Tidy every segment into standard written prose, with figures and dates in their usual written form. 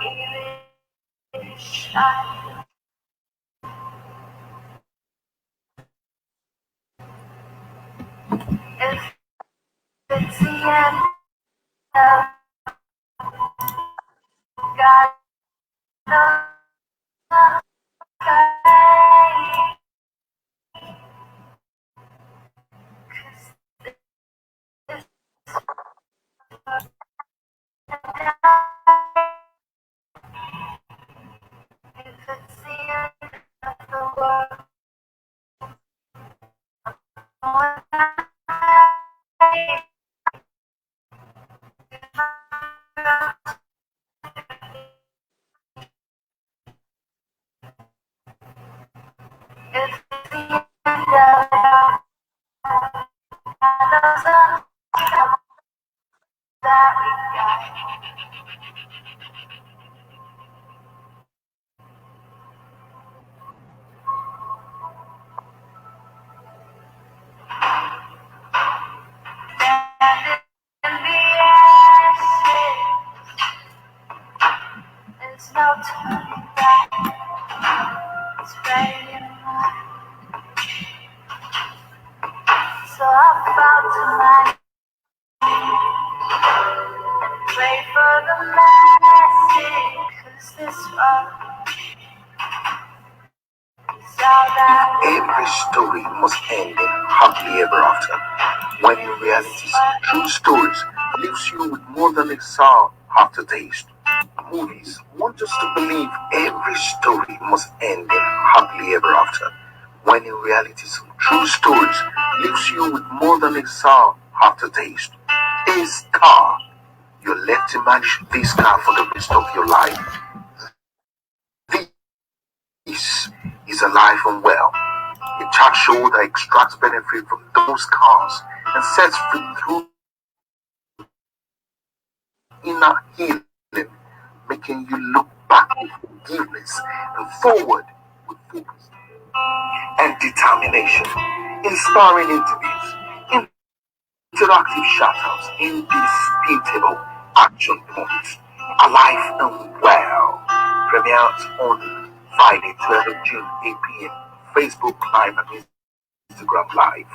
If it's the end of God, if it's the end of the world, if it's the end of that we got. And in the ashes, there's no turning back. It's raining hard. So I bow to my knees and pray for the message. 'Cause this road is all that we Every story must end in happily ever after. When in reality, some true stories leaves you with more than a sour aftertaste. Movies want us to believe every story must end in happily ever after. When in reality, some true stories leaves you with more than a sour aftertaste. This car, you're left to manage this car for the rest of your life. This is alive and well. A chat show that extracts benefit from those cars and sets free through inner healing, making you look back with forgiveness and forward with focus and determination. Inspiring interviews, interactive shoutouts, indisputable action points. Alive and well. Premieres on Friday, 12th of June, 8 p.m. Facebook Live and Instagram Live.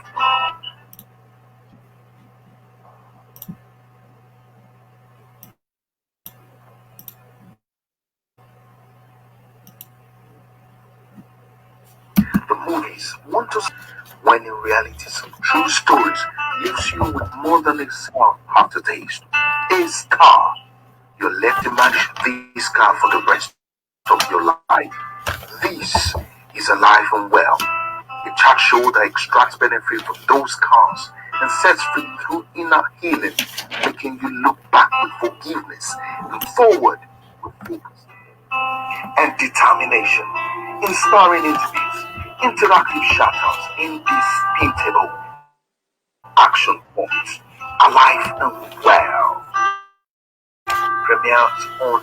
The movies want us, when in reality, some true stories leaves you with more than a sour aftertaste. This car, you're left to manage this car for the rest of your life. This is Alive and Well, a chat show that extracts benefit from those cars and sets free through inner healing, making you look back with forgiveness and forward with focus and determination. Inspiring interviews, interactive shoutouts, indisputable action points. Alive and Well. Premieres on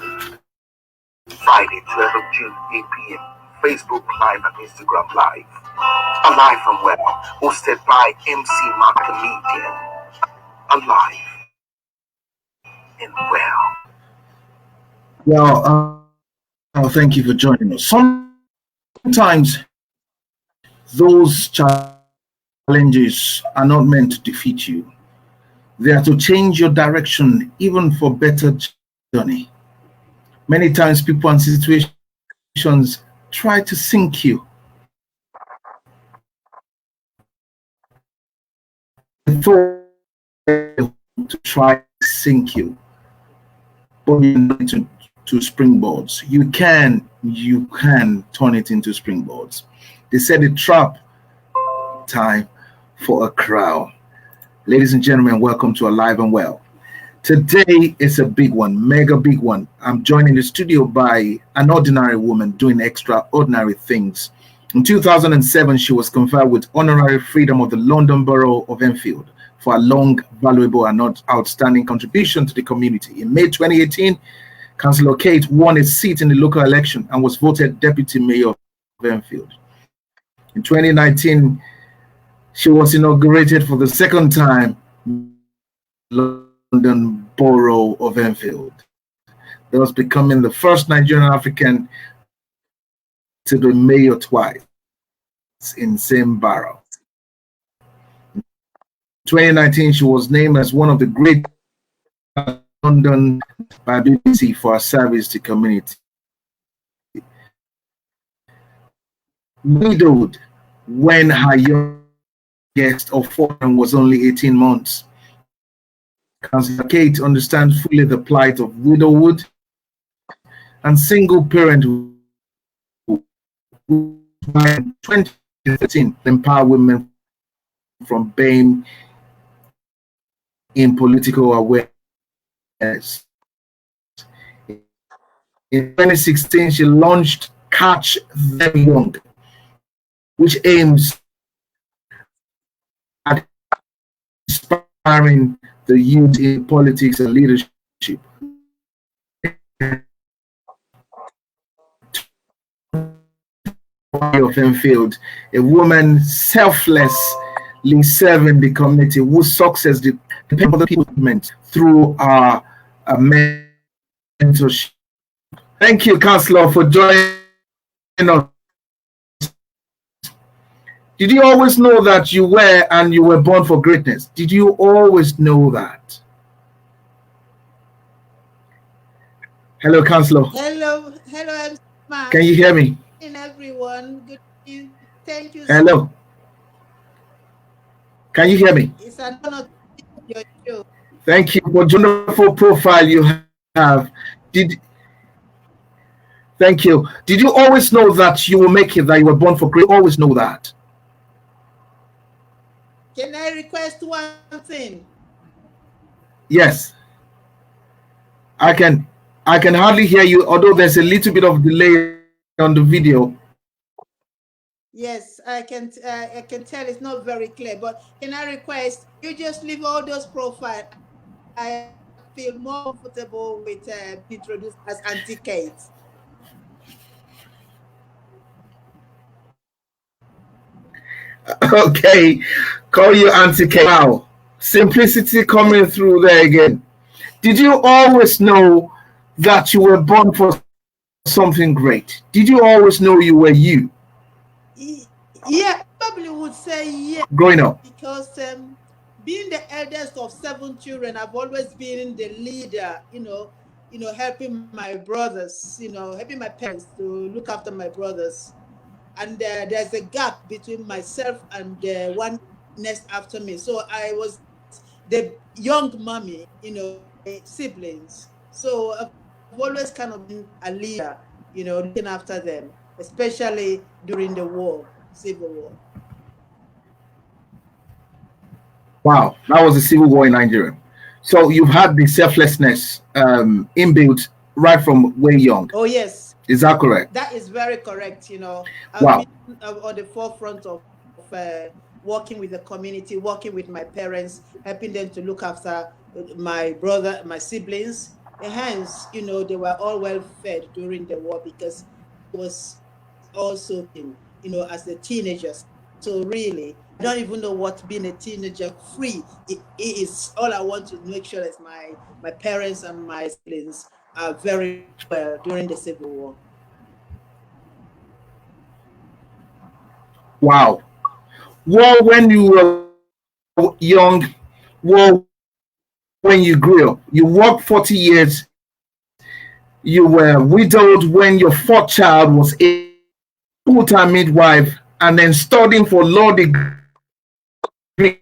Friday, 12th of June, 8 p.m. Facebook Live and Instagram Live. Alive and Well, hosted by MC Mark Comedian. Alive and Well. Well, thank you for joining us. Sometimes those challenges are not meant to defeat you. They are to change your direction, even for better journey. Many times people and situations try to sink you. To try to sink you, but you need to springboards. You can turn it into springboards. They said a trap time for a crown. Ladies and gentlemen, welcome to Alive and Well. Today is a big one, mega big one. I'm joined in the studio by an ordinary woman doing extraordinary things. In 2007, she was conferred with honorary freedom of the London Borough of Enfield for a long, valuable, and outstanding contribution to the community. In May 2018, Cllr Kate won a seat in the local election and was voted deputy mayor of Enfield. In 2019, she was inaugurated for the second time London Borough of Enfield. thus becoming the first Nigerian African to be mayor twice in same borough. In 2019, she was named as one of the great London by BBC for her service to community. Widowed when her youngest of 4 was only 18 months. Cllr Kate understands fully the plight of widowhood and single parent who in 2013 empower women from BAME in political awareness. In 2016, she launched Catch Them Young, which aims at inspiring the youth in politics and leadership. Of Enfield, a woman selflessly serving the community whose success depends on the people through our mentorship. Thank you, Counselor, for joining us. Did you always know that you were born for greatness? Did you always know that? Hello, Counselor. Hello, I'm Mark. Can you hear me? Everyone, good evening. Thank you. Hello. Can you hear me? It's an honor to be on your show. Thank you for the wonderful profile you have. Thank you. Did you always know that you will make it, that you were born for great? Always know that. Can I request one thing? Yes. I can hardly hear you, although there's a little bit of delay on the video. Yes, I can tell it's not very clear, but can I request you just leave all those profiles? I feel more comfortable with introduced as Auntie Kate. Okay, call you Auntie Kate. Wow, simplicity coming through there again. Did you always know that you were born for something great? Did you always know you were you? Yeah, probably would say yeah. Growing up, because being the eldest of 7 children, I've always been the leader. Helping my brothers. Helping my parents to look after my brothers. And there's a gap between myself and one next after me. So I was the young mommy, siblings. So I've always kind of been a leader, looking after them, especially during the war, Civil War. Wow, that was the Civil War in Nigeria. So you've had the selflessness inbuilt right from way young. Oh, yes. Is that correct? That is very correct. I've wow. been on the forefront of working with the community, working with my parents, helping them to look after my brother, my siblings. And hence, they were all well fed during the war because it was also, as a teenagers. So really, I don't even know what being a teenager free it is. All I want to make sure is my parents and my siblings are very well during the Civil War. Wow. War when you were young, war when you grew up. You worked 40 years. You were widowed when your 4th child was a full-time midwife and then studying for law degree.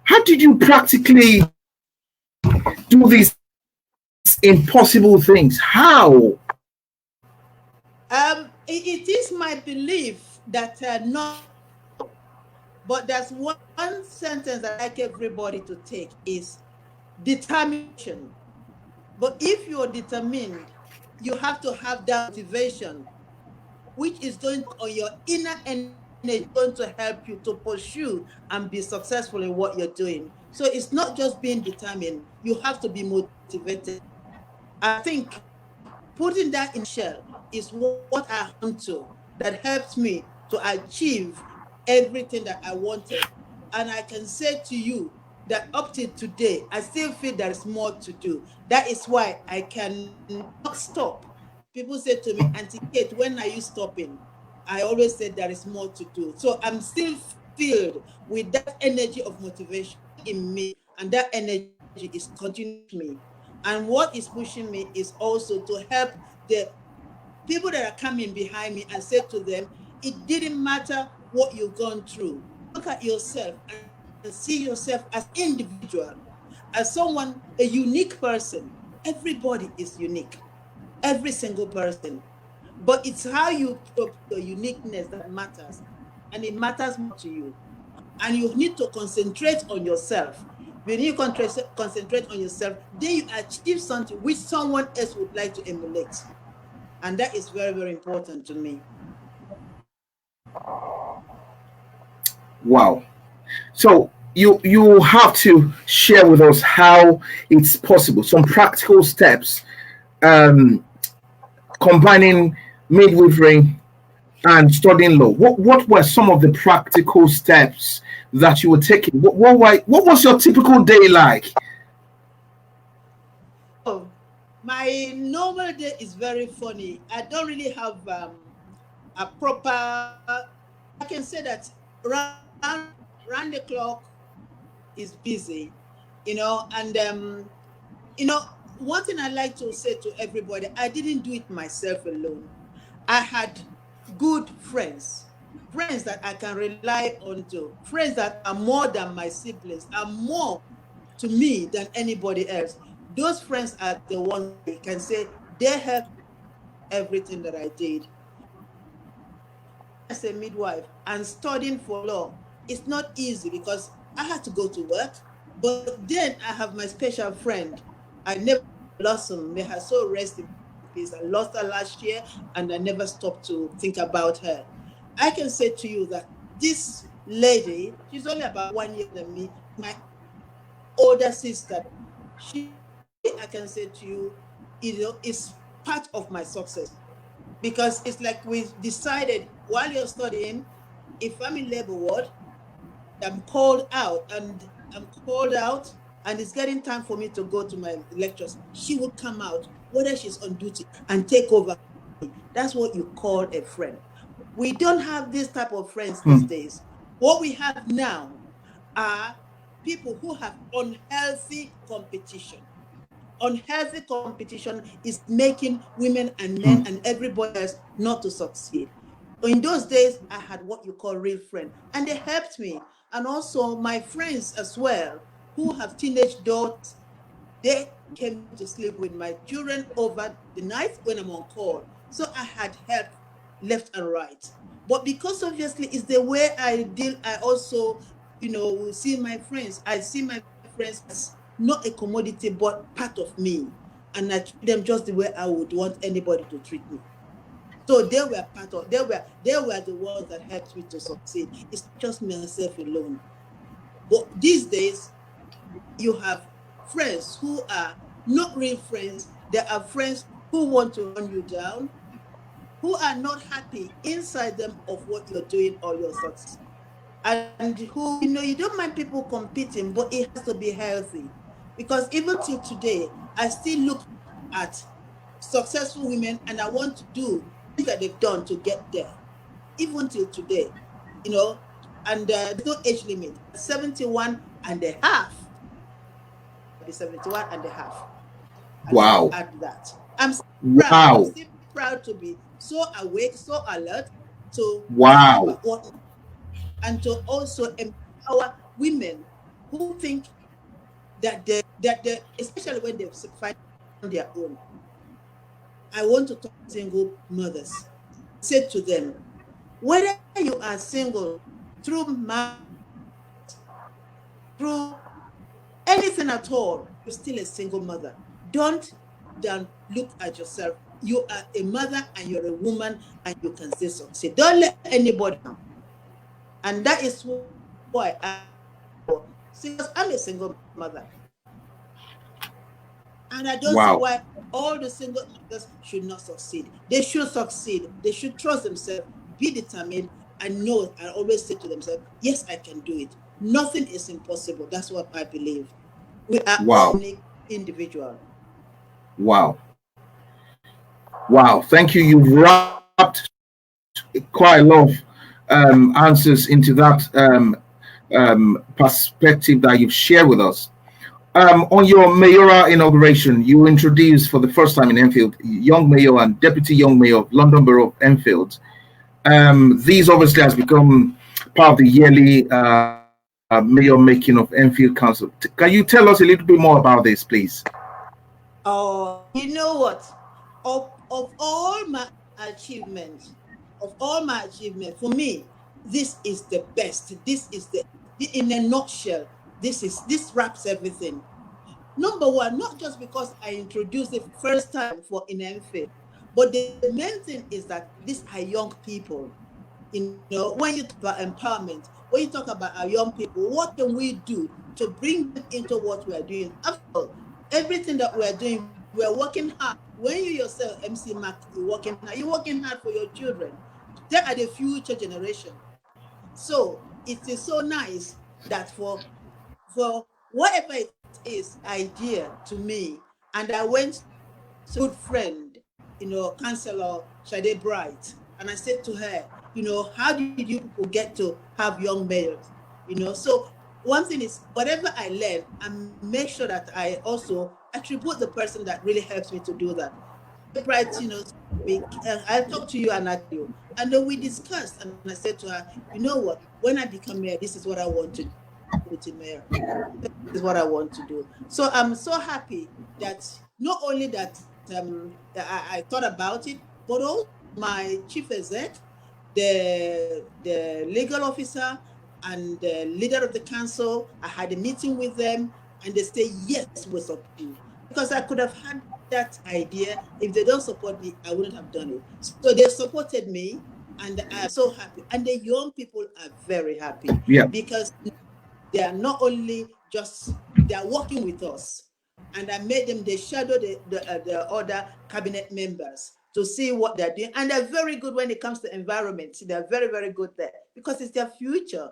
How did you practically do these impossible things? How? It is my belief that but there's one sentence I like everybody to take is determination. But if you're determined, you have to have that motivation, which is going to, on your inner energy, going to help you to pursue and be successful in what you're doing. So it's not just being determined, you have to be motivated. I think putting that in shell is what I want to, that helps me to achieve everything that I wanted. And I can say to you that up till today, I still feel there is more to do. That is why I cannot stop. People say to me, Auntie Kate, when are you stopping? I always say there is more to do. So I'm still filled with that energy of motivation in me, and that energy is continuing me. And what is pushing me is also to help the people that are coming behind me and say to them, it didn't matter what you've gone through. Look at yourself and see yourself as individual, as someone, a unique person. Everybody is unique, every single person. But it's how you put your uniqueness that matters. And it matters more to you. And you need to concentrate on yourself. When you concentrate on yourself, then you achieve something which someone else would like to emulate. And that is very, very important to me. Wow. So you have to share with us how it's possible, some practical steps, um, combining midwifery and studying law. What were some of the practical steps that you were taking? What was your typical day like? Oh, my normal day is very funny. I don't really have a proper, I can say that round the clock is busy, and one thing I like to say to everybody, I didn't do it myself alone. I had good friends that I can rely on to, friends that are more than my siblings, are more to me than anybody else. Those friends are the ones you can say they helped everything that I did. As a midwife and studying for law, it's not easy because I had to go to work, but then I have my special friend. I never lost him. May her soul rest in peace. I lost her last year and I never stopped to think about her. I can say to you that this lady, she's only about 1 year than me, my older sister. She, I can say to you, is part of my success because it's like we decided while you're studying, if I'm in labor ward, I'm called out and it's getting time for me to go to my lectures, she would come out, whether she's on duty, and take over. That's what you call a friend. We don't have this type of friends these days. What we have now are people who have unhealthy competition. Unhealthy competition is making women and men and everybody else not to succeed. In those days, I had what you call real friends, and they helped me. And also my friends as well, who have teenage daughters, they came to sleep with my children over the night when I'm on call. So I had help left and right. But because obviously it's the way I deal, I also, see my friends. I see my friends as not a commodity, but part of me. And I treat them just the way I would want anybody to treat me. So they were the ones that helped me to succeed. It's not just myself alone. But these days, you have friends who are not real friends. There are friends who want to run you down, who are not happy inside them of what you're doing or your success. And who, you don't mind people competing, but it has to be healthy. Because even till today, I still look at successful women and I want to do things that they've done to get there. Even till today, and there's no age limit. 71 and a half, be 71 and a half. I still Wow. add that. I'm still proud. I'm Wow. still proud to be so awake, so alert to Wow. remember what and to also empower women who think that they especially when they find on their own. I want to talk to single mothers. Say to them, whether you are single through marriage, through anything at all, you're still a single mother. Don't then look at yourself. You are a mother and you're a woman and you can still succeed. Don't let anybody down. And that is why I'm a single mother. And I don't see Wow. why all the single mothers should not succeed. They should succeed. They should trust themselves, be determined, and know and always say to themselves, yes, I can do it. Nothing is impossible. That's what I believe. We are all Wow. unique individual. Wow. Wow. Thank you. You've wrapped quite a lot of answers into that perspective that you've shared with us. On your mayoral inauguration, you introduced for the first time in Enfield, young mayor and deputy young mayor of London Borough of Enfield. These obviously has become part of the yearly mayor making of Enfield Council. Can you tell us a little bit more about this, please? Oh, you know what? Of all my achievements, for me, this is the best. This is in a nutshell. This wraps everything. Number one, not just because I introduced it first time for in Enfield, but the main thing is that these are young people. When you talk about empowerment, when you talk about our young people, what can we do to bring them into what we are doing? After all, everything that we are doing, we are working hard. When you yourself, MC Mark, you're working hard for your children. They are the future generation. So it is so nice that for whatever it is idea to me, and I went to a good friend, Councillor Shade Bright, and I said to her, how did you people get to have young mayors? So one thing is, whatever I learn, I make sure that I also attribute the person that really helps me to do that. Bright, I talked to you and I tell you, and then we discussed, and I said to her, you know what? When I become mayor, this is what I want to do, deputy mayor. This is what I want to do. So I'm so happy that not only that I thought about it, but also my chief exec, the legal officer, and the leader of the council. I had a meeting with them, and they say yes, we support you, because I could have had that idea. If they don't support me, I wouldn't have done it. So they supported me, and I'm so happy. And the young people are very happy, Yeah. because they are not only just, they are working with us. And I made them, they shadow the other cabinet members to see what they're doing. And they're very good when it comes to environment. They're very, very good there, because it's their future,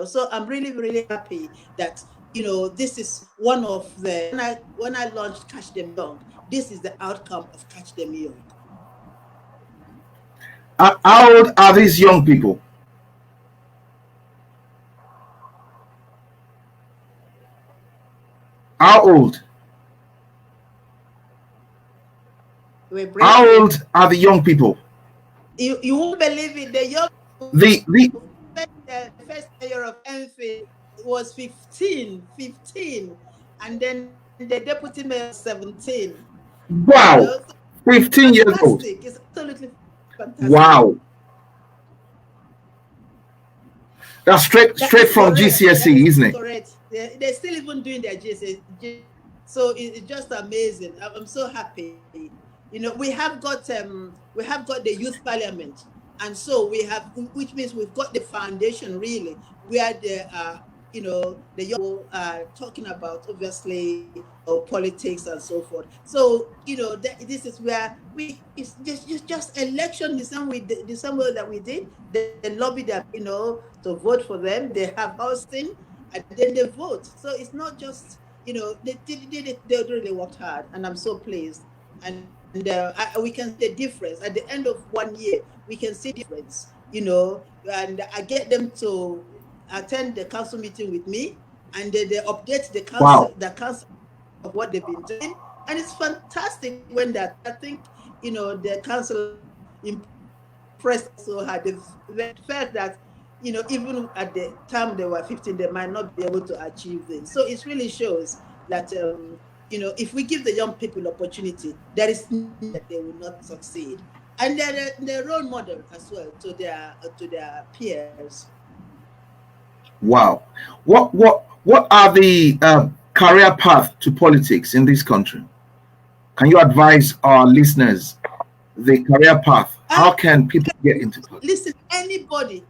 So I'm really, really happy that, this is one of the, when I launched Catch Them Young, this is the outcome of Catch Them Young. How old are these young people? How old? We're How breaking. old are the young people? You won't believe it. The young The first year of Enfield was 15, and then the deputy mayor 17. Wow, So 15 years old. fantastic. It's absolutely fantastic. Wow, that's straight That is from correct. That GCSE, is isn't it? correct. They're still even doing their GSA. So it's just amazing. I'm so happy. We have got the youth parliament, and so we have, which means we've got the foundation really, where the young people are talking about, obviously, politics and so forth. So this is where it's just election the same way that we did. They lobby them, to vote for them. They have housing, and then they vote. So it's not just, they really worked hard, and I'm so pleased. And we can see the difference at the end of 1 year. We can see difference, and I get them to attend the council meeting with me, and they update the council, Wow. of what they've been doing, and it's fantastic when that. I think the council impressed also had the fact that even at the time they were 15, they might not be able to achieve this. So it really shows that if we give the young people opportunity, there is nothing that they will not succeed, and they're role model as well to their peers. Wow. What are the career path to politics in this country? Can you advise our listeners the career path? How can people get into politics? Listen, anybody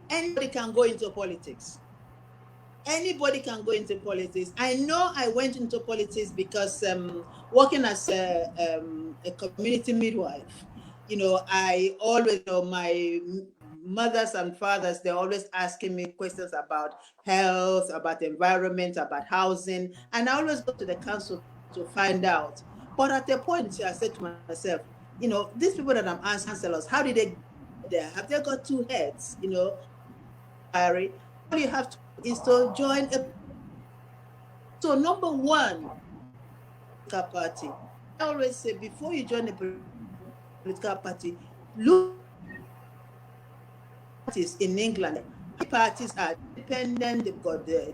can go into politics. Anybody can go into politics. I know I went into politics because working as a community midwife, I always know mothers and fathers, they're always asking me questions about health, about environment, about housing. And I always go to the council to find out. But at a point, I said to myself, these people that I'm asking counselors, how did they get there? Have they got two heads? All you have to do is to join a. So number one, party. I always say, before you join a political party, look at parties in England. Parties are independent. They've got the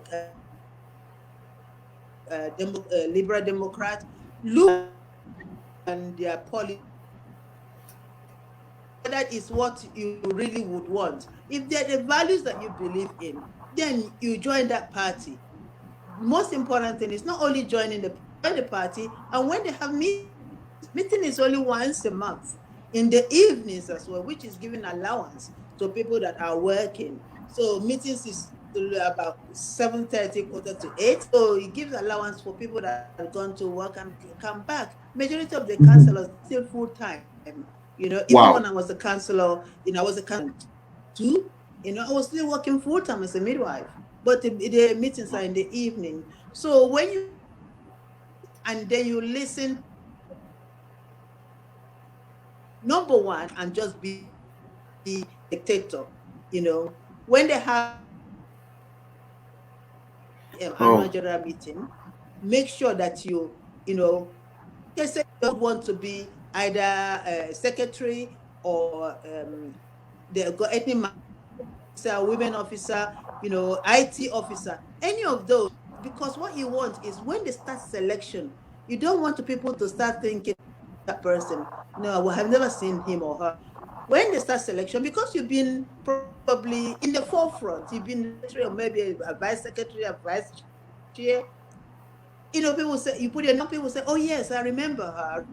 Liberal Democrat. Look and their policy. That is what you really would want. If they're the values that you believe in, then you join that party. Most important thing is not only joining the party, and when they have meeting is only once a month in the evenings as well, which is giving allowance to people that are working. So meetings is about 7:30, 7:45. So it gives allowance for people that have gone to work and come back. Majority of the councillors still full time. Even when I was a councillor, I was a councillor too. I was still working full time as a midwife. But the meetings are in the evening. So when you listen, number one, and just be the dictator. When they have annual general meeting, make sure that they say you don't want to be either a secretary or they've got any women officer, IT officer, any of those, because what you want is when they start selection, you don't want people to start thinking that person, no, I have never seen him or her. When they start selection, because you've been probably in the forefront, you've been secretary or maybe a vice secretary, a vice chair, people say, you put your name, people say, oh yes, I remember her.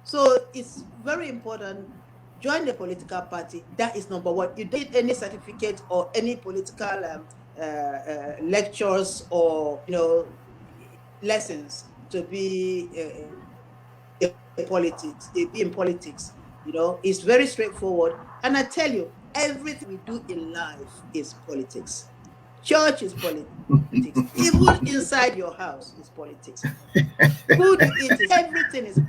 So it's very important. Join the political party. That is number one. You don't need any certificate or any political lectures or lessons to be in politics. It's very straightforward. And I tell you, everything we do in life is politics. Church is politics. Even inside your house is politics. Food is everything is.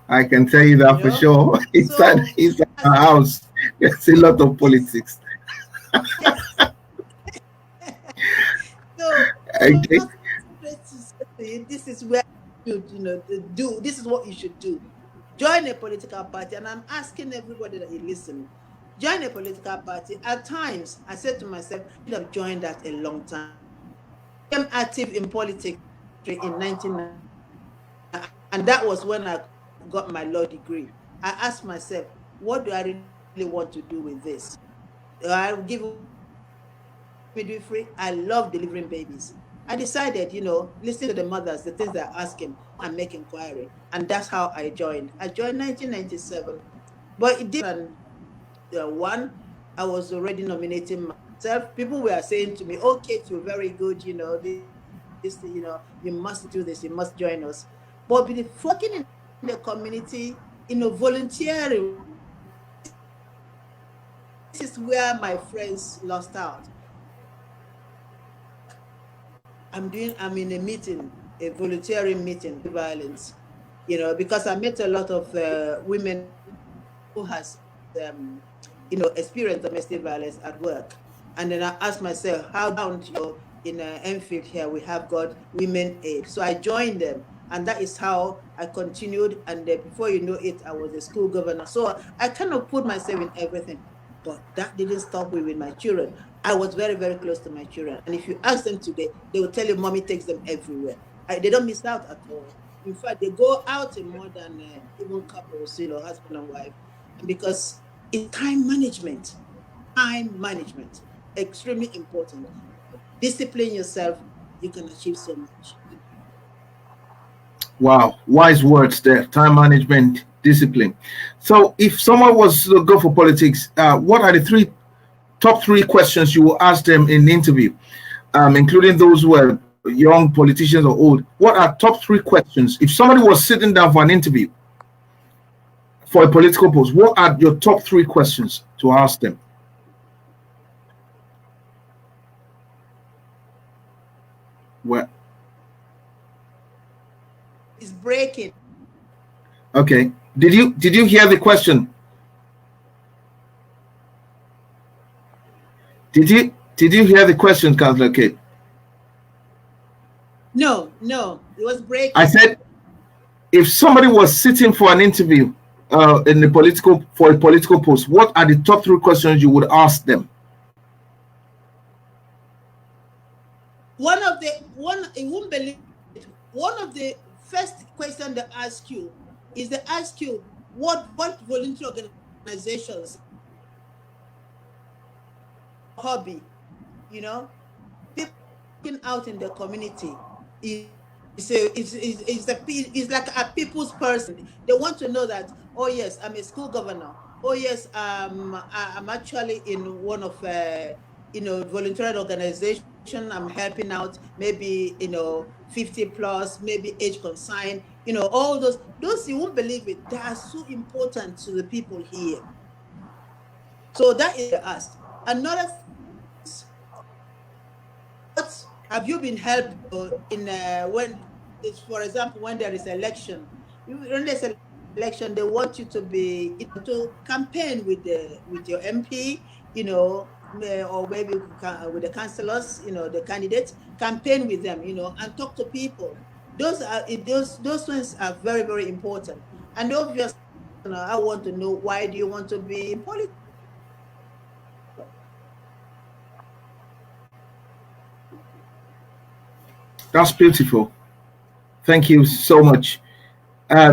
I can tell you that for sure. Inside our house, there's a lot of politics. This is where you do. This is what you should do. Join a political party, and I'm asking everybody that you listen. Join a political party. At times, I said to myself, I should have joined that a long time. I became active in politics in 1990, and that was when I got my law degree. I asked myself, what do I really want to do with this? I'll give midwifery. I love delivering babies. I decided, listen to the mothers, the things they're asking, and make inquiry. And that's how I joined. I joined 1997. But it didn't. One, I was already nominating myself. People were saying to me, oh, Kate, you're very good, this, you must do this, you must join us. But working in the community, volunteering, this is where my friends lost out. I'm in a meeting, a volunteering meeting, violence, because I met a lot of women who has, experienced domestic violence at work. And then I asked myself, how down in Enfield here, we have got women aid. So I joined them. And that is how I continued. And before you know it, I was a school governor. So I kind of put myself in everything. But that didn't stop me with my children. I was very, very close to my children. And if you ask them today, they will tell you mommy takes them everywhere. They don't miss out at all. In fact, they go out in more than even couples, husband and wife. Because it's time management. Time management. Extremely important. Discipline yourself, you can achieve so much. Wow, wise words there. Time management, discipline. So if someone was to go for politics, what are the top three questions you will ask them in the interview, including those who are young politicians or old? What are top three questions? If somebody was sitting down for an interview for a political post, what are your top three questions to ask them? Well, It's breaking. okay. Did you hear the question? Did you hear the question, Counselor Kate? No, it was breaking. I said, if somebody was sitting for an interview in the for a political post, what are the top 3 questions you would ask them? You won't believe it. One of the first questions they ask you is they ask you what volunteer organizations hobby, you know, people out in the community it's like a people's person. They want to know that, oh yes, I'm a school governor. Oh yes, I'm actually in one of volunteer organization. I'm helping out, maybe 50 plus, maybe age consign. All those you won't believe it. They are so important to the people here. So that is asked. Another, what have you been helped in when, for example, when there is election? When there's election, they want you to be to campaign with your MP, or maybe with the councillors, the candidates, campaign with them, and talk to people. Those ones are very, very important. And obviously, I want to know, why do you want to be in politics? That's beautiful. Thank you so much.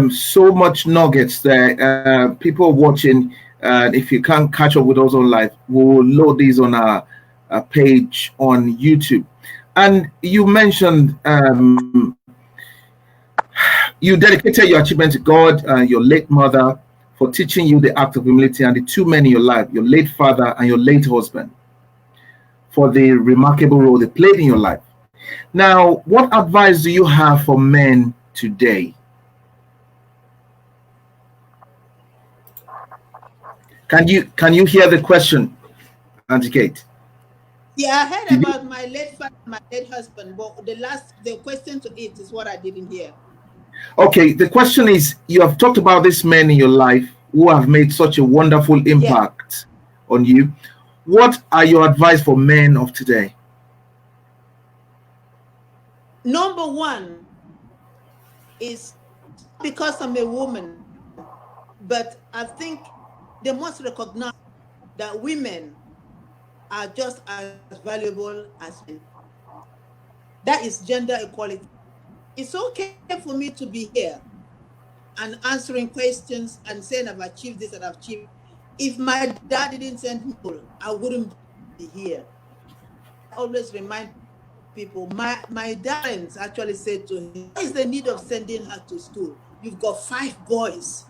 So much nuggets there. People watching, if you can't catch up with us on live, we'll load these on our page on YouTube. And you mentioned you dedicated your achievement to God and your late mother for teaching you the act of humility, and the 2 men in your life, your late father and your late husband, for the remarkable role they played in your life. Now, what advice do you have for men today? Can you hear the question, Auntie Kate? Yeah, I heard about my late father, my late husband, but the question to it is what I didn't hear. Okay, the question is, you have talked about these men in your life who have made such a wonderful impact on you. What are your advice for men of today? Number one is, because I'm a woman, but I think they must recognize that women are just as valuable as men. That is gender equality. It's okay for me to be here and answering questions and saying I've achieved this and I've achieved. If my dad didn't send me, I wouldn't be here. I always remind people, my parents actually said to him, what is the need of sending her to school? You've got 5 boys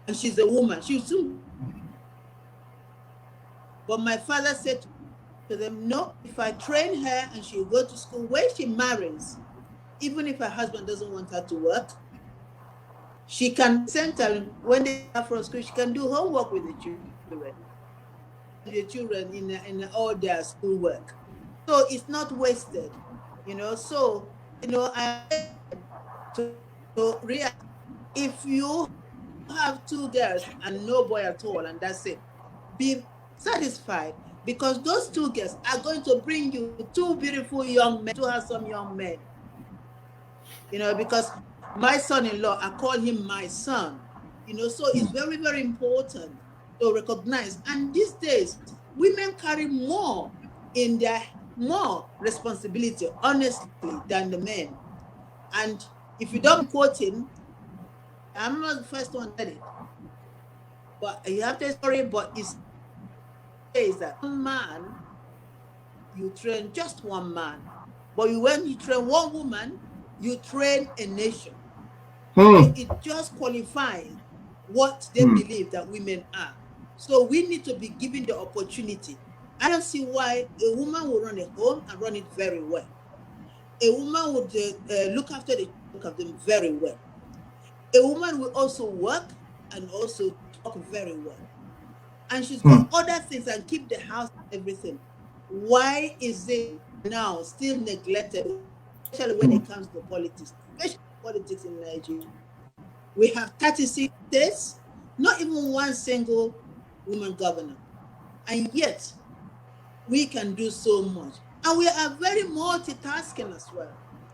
and she's a woman. She'll soon. But my father said to them, no, if I train her and she'll go to school, when she marries, even if her husband doesn't want her to work, she can send her, when they are from school, she can do homework with the children in all their schoolwork. So it's not wasted, So, so realize, if you have 2 girls and no boy at all, and that's it, be satisfied, because those 2 girls are going to bring you 2 beautiful young men, 2 handsome young men. Because my son-in-law, I call him my son, so it's very, very important to recognize. And these days, women carry more responsibility, honestly, than the men. And if you don't quote him, I'm not the first one that it, but you have to sorry, but it says that one man, you train just one man, but when you train one woman, you train a nation. So it just qualifies what they believe that women are. So we need to be given the opportunity. I don't see why a woman will run a home and run it very well. A woman would look after them very well. A woman will also work and also talk very well. and she's got other things and keep the house and everything. Why is it now still neglected, especially when it comes to politics, especially politics in Nigeria? We have 36 states, not even one single woman governor, and yet we can do so much. And we are very multitasking as well.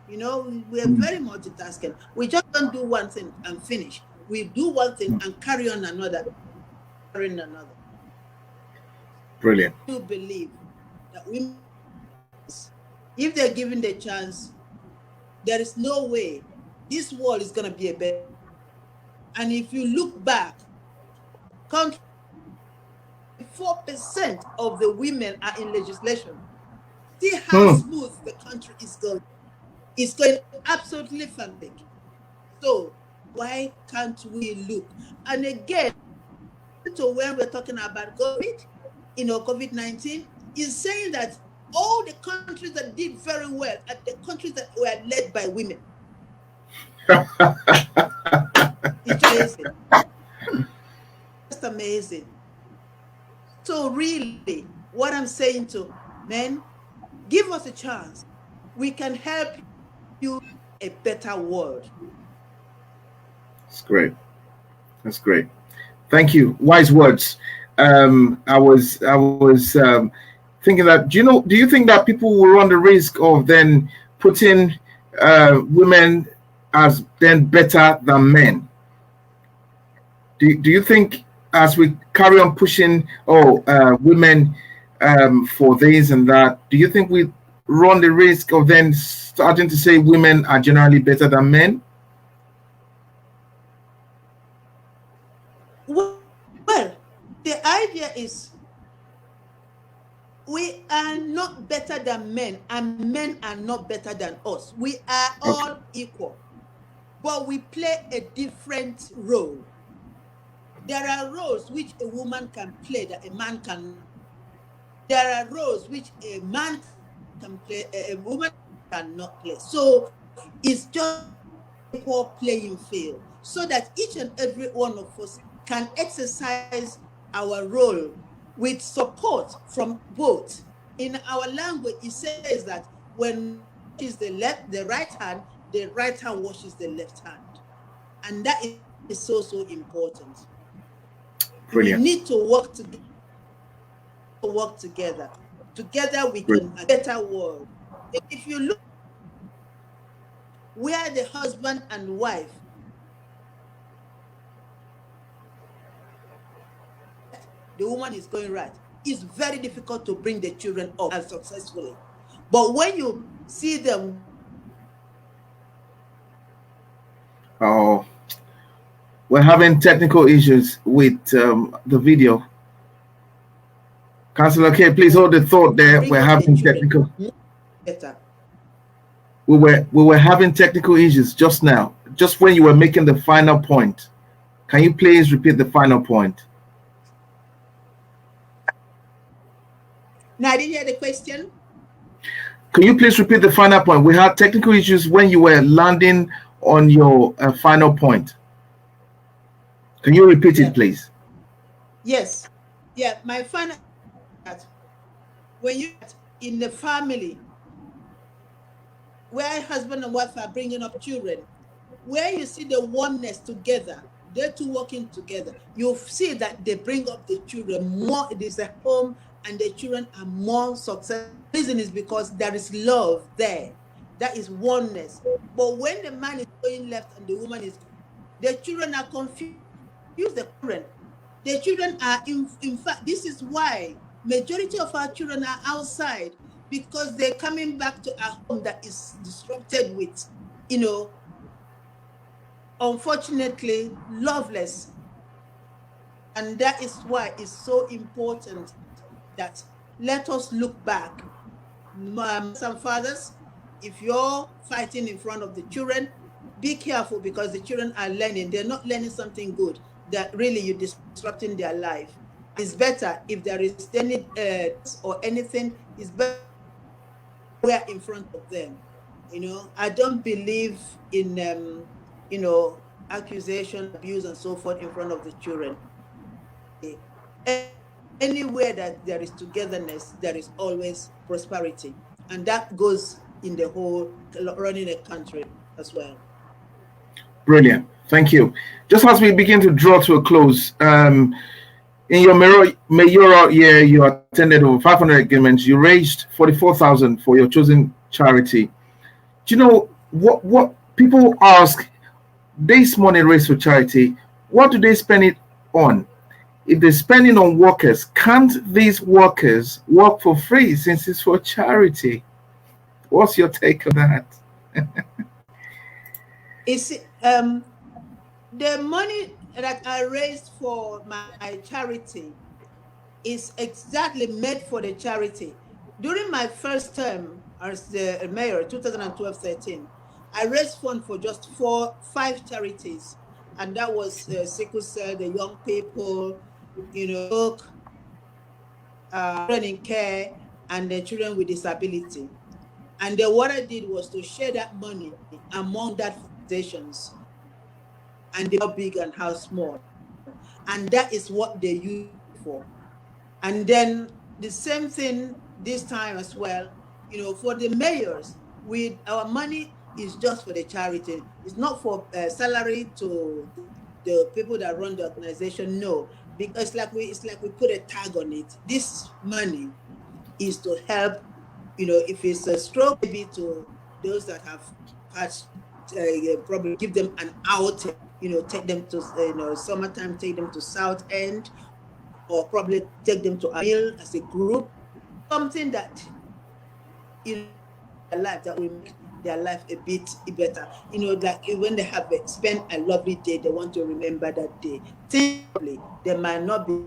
You know, we are very multitasking. We just don't do one thing and finish. We do one thing and carry on another, carrying another. Brilliant. I do believe that women, if they're given the chance, there is no way this world is going to be a better. And if you look back, 4% of the women are in legislation. See how smooth the country is going. It's going absolutely fantastic. So why can't we look? And again, to when we're talking about COVID, COVID-19 is saying that all the countries that did very well are the countries that were led by women. It's amazing. Just amazing. So really, what I'm saying to men, give us a chance. We can help you a better world. That's great. That's great. Thank you. Wise words. I was thinking that, do you think that people will run the risk of then putting women as then better than men? Do you think as we carry on pushing women for this and that, do you think we run the risk of then starting to say women are generally better than men? Well, the idea is we are not better than men, and men are not better than us. We are all equal, but we play a different role. There are roles which a woman can play that a man can. There are roles which a man can play, a woman cannot play. So it's just equal playing field, so that each and every one of us can exercise our role with support from both. In our language, it says that when is the right hand washes the left hand, and that is so important. Brilliant. We need to work together. Together we can have a better world. If you look where the husband and wife, the woman is going right, it's very difficult to bring the children up and successfully. But when you see them, we're having technical issues with the video. Councillor Kate, please hold the thought there. We're having technical. Better. We were having technical issues just now, just when you were making the final point. Can you please repeat the final point? No, I didn't hear the question. Can you please repeat the final point? We had technical issues when you were landing on your final point. Can you repeat it, please? Yes. Yeah, my final, when you in the family where husband and wife are bringing up children, where you see the oneness together, they're two working together, you see that they bring up the children more. It is a home and the children are more successful. The reason is because there is love there. That is oneness. But when the man is going left and the woman is, the children are confused. The children are in fact, this is why majority of our children are outside, because they're coming back to a home that is disrupted with, unfortunately, loveless. And that is why it's so important that let us look back. Some fathers, if you're fighting in front of the children, be careful, because the children are learning. They're not learning something good, that really you're disrupting their life. It's better if there is any or anything, it's better we're in front of them. I don't believe in accusation, abuse, and so forth in front of the children. anywhere that there is togetherness, there is always prosperity. And that goes in the whole running a country as well. Brilliant. Thank you. Just as we begin to draw to a close, in your mayoral year, you attended over 500 engagements. You raised 44,000 for your chosen charity. Do you know what people ask? This money raised for charity, what do they spend it on? If they're spending on workers, can't these workers work for free since it's for charity? What's your take on that? It's the money that I raised for my charity is exactly made for the charity. During my first term as the mayor, 2012-13, I raised funds for just 5 charities, and that was sickle cell, the young people, children in care, and the children with disability. And then what I did was to share that money among that foundations, and they are big and how small, and that is what they use for. And then the same thing this time as well, for the mayors, with our money is just for the charity. It's not for salary to the people that run the organization. No, because it's like we put a tag on it. This money is to help, if it's a stroke, maybe to those that have had probably give them an outing, take them to summertime, take them to South End, or probably take them to a meal as a group, something that their life that will make their life a bit better. Like when they have spent a lovely day, they want to remember that day. Simply, they might not be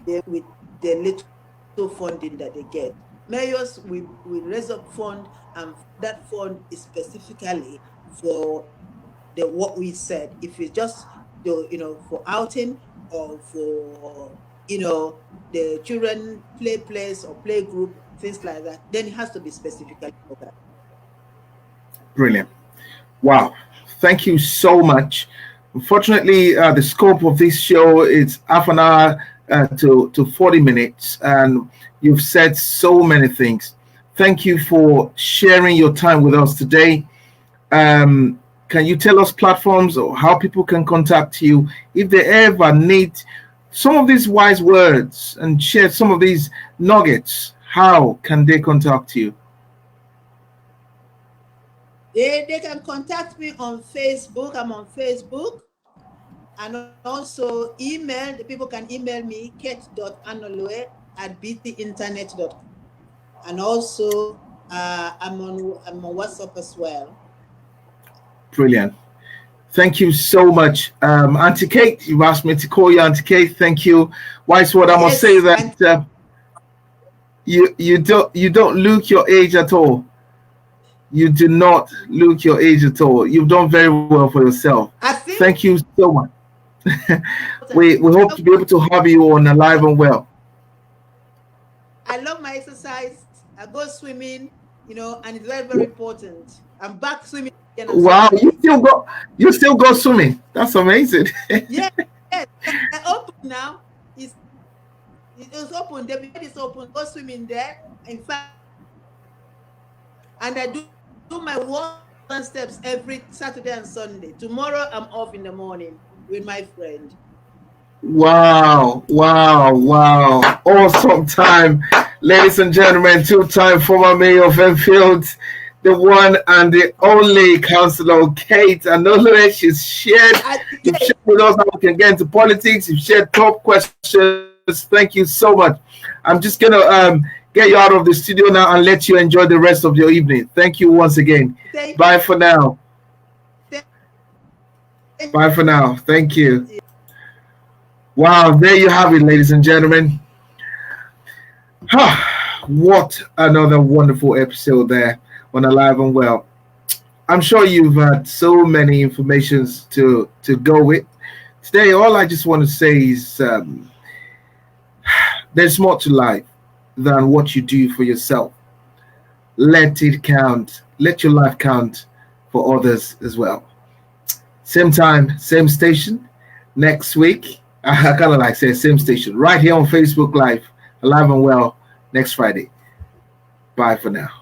there with the little funding that they get. Mayors will raise up fund, and that fund is specifically for what we said. If it's just for outing or for the children play place or play group, things like that, then it has to be specifically for that. Brilliant. Wow. Thank you so much. Unfortunately, the scope of this show is half an hour to 40 minutes, and you've said so many things. Thank you for sharing your time with us today. Can you tell us platforms or how people can contact you if they ever need some of these wise words and share some of these nuggets? How can they contact you? They can contact me on Facebook. I'm on Facebook. And also email. The people can email me, kate.anolue@btinternet.com. And also I'm on WhatsApp as well. Brilliant. Thank you so much. Auntie Kate, you've asked me to call you Auntie Kate. Thank you. Wise word, I must say that you don't look your age at all. You do not look your age at all. You've done very well for yourself. Thank you so much. we hope to be able to have you on Alive and Well. I love my exercise. I go swimming, and it's very, very important. I'm back swimming again. Wow, you still go swimming. That's amazing. Yeah, I open now. It's open. The bed is open. Go swimming there. In fact, and I do my 1 steps every Saturday and Sunday. Tomorrow I'm off in the morning with my friend. Wow. Awesome time. Ladies and gentlemen, 2-time former mayor of Enfield, the one and the only Councillor Kate Anolue. She's shared with us how we can get into politics. You've shared top questions. Thank you so much. I'm just going to get you out of the studio now and let you enjoy the rest of your evening. Thank you once again. Bye for now. Bye for now. Thank you. Wow, there you have it, ladies and gentlemen. What another wonderful episode there on Alive and Well. I'm sure you've had so many informations to go with. Today, all I just want to say is there's more to life than what you do for yourself. Let it count. Let your life count for others as well. Same time, same station. Next week, I kind of like say same station. Right here on Facebook Live. alive and well next Friday. Bye for now.